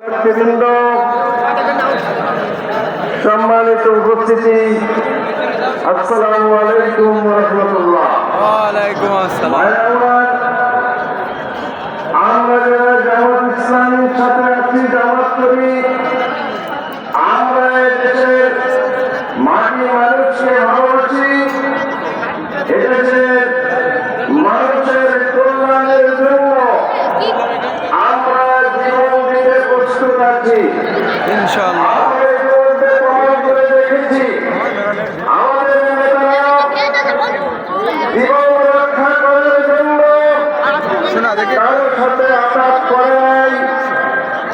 নেতৃবৃন্দ, সম্মানিত উপস্থিতি, আসসালামু আলাইকুম ওয়া রাহমাতুল্লাহ। ওয়ালাইকুম আসসালাম। আমরা যারা জামাত ইসলামীর সাথে আছি, জামাত করি, আমরা এদেশের মাটি মানুষকে ভালোবাসি, এদেশের মানুষের কল্যাণের জন্য আমরা জীবন দিতে প্রস্তুত আছি ইনশাআল্লাহ। করে দেখেছি আমাদের নেতারা জীবন রক্ষা করার জন্য কারোর সাথে আঘাত করে নাই,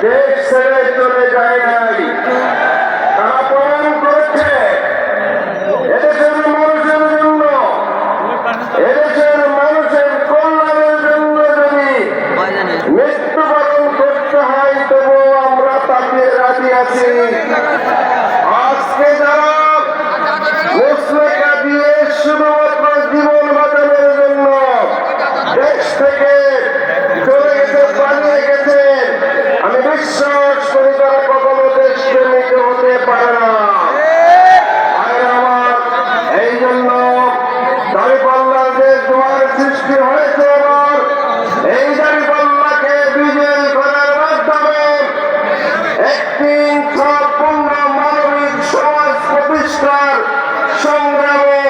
দেশ ছেড়ে চলে যায় নাই। তারা প্রমাণ করেছে এদেশের মানুষের জন্য, এদেশের মানুষের কল্যাণের জন্য যদি মৃত্যুবরণ করতে হয় তবুও আমরা তাকে রাজি আছি। আজকে যারা মুসলেখা দিয়ে শুধুমাত্র জীবন বাঁচানোর জন্য দেশ থেকে চলে গেছে, পালিয়ে গেছে, আমি বিশ্বাস করি তারা কখনো দেশপ্রেমিক হতে পারে না। এই জন্য দাঁড়িপাল্লার যে জোয়ার সৃষ্টি হয়েছে এবার, এই দাঁড়িপাল্লাকে বিজয় করার মাধ্যমে একটি পূর্ণ মানবিক সমাজ প্রতিষ্ঠার সংগ্রামে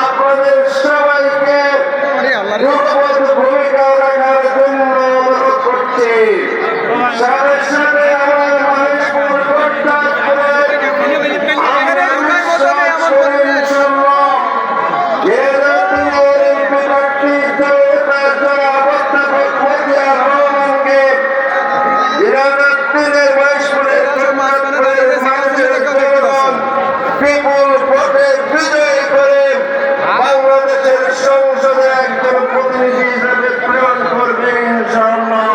আপনাদের সবাইকে ভূমিকা রাখার জন্য অনুরোধ করছি। সাথে সাথে আমার মানুষপুর বিজয়ী করে বাংলাদেশের সংসদে একজন প্রতিনিধি হিসেবে প্রেরণ করবে ইনশাআল্লাহ।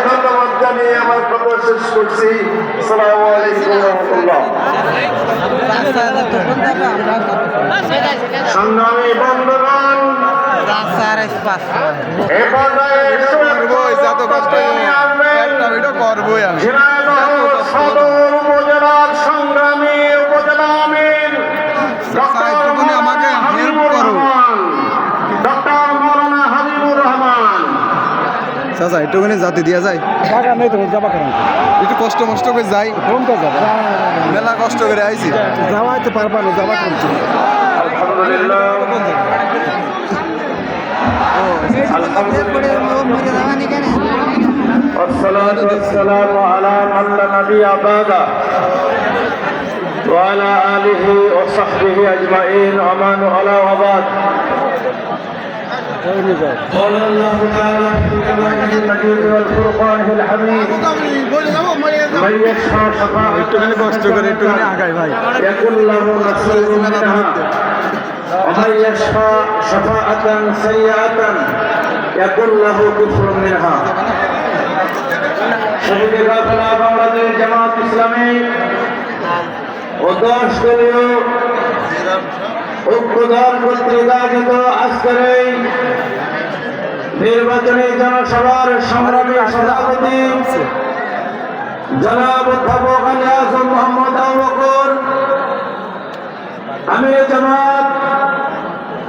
ধন্যবাদ জানিয়ে আমার কথা শেষ করছি। আসসালামু আলাইকুম ওয়া রাহমাতুল্লাহ। সংগ্রামী বন্ধুগণ, সদর উপজেলার সংগ্রামী উপজেলা আমির ডক্টর মৌলানা হাবিবুর রহমান। চাচা একটুখানি জাতি দিয়া যায়, একটু কষ্ট মষ্ট করে যাই, মেলা কষ্ট করে আইছি, যাওয়াইতে পারবা না, যাওয়া করছি। আলহামদুলিল্লাহ, والصلاة والسلام على من لا نبي بعده وعلى آله وصحبه أجمعين ومن والاه وبعد. قال الله تعالى في كلامه المجيد والفرقان الحميد من يشفع شفاعة يكن له نصيب منها ومن يشفع شفاعة سيئة يكن له كفر منها. বাংলাদেশ জামাত ইসলামী ও 10 দলীয় ঐক্যদল কর্তৃক আয়োজিত আজকের এই নির্বাচনী জনসভার সংগ্রামী সভাপতি জনাব অধ্যাপক আলী আজম মোহাম্মদ আবু বকর, আমির জামাত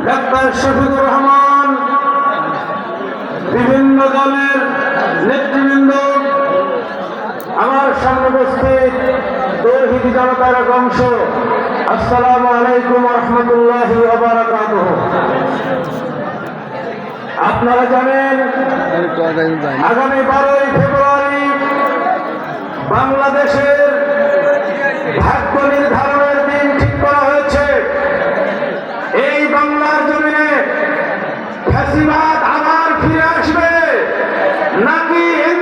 ডাক্তার শফিকুর রহমান, বিভিন্ন দলের নেতৃবৃন্দ, আমার সামনে উপস্থিত তৌহিদি জনতার অংশ, আসসালামু আলাইকুম ওয়া রাহমাতুল্লাহি ওয়া বারাকাতুহু। আপনারা জানেন আগামী 12ই ফেব্রুয়ারি বাংলাদেশের ভাগ্য নির্ধারণের দিন ঠিক করা হয়েছে। এই বাংলার জমিনে ফ্যাসিবাদ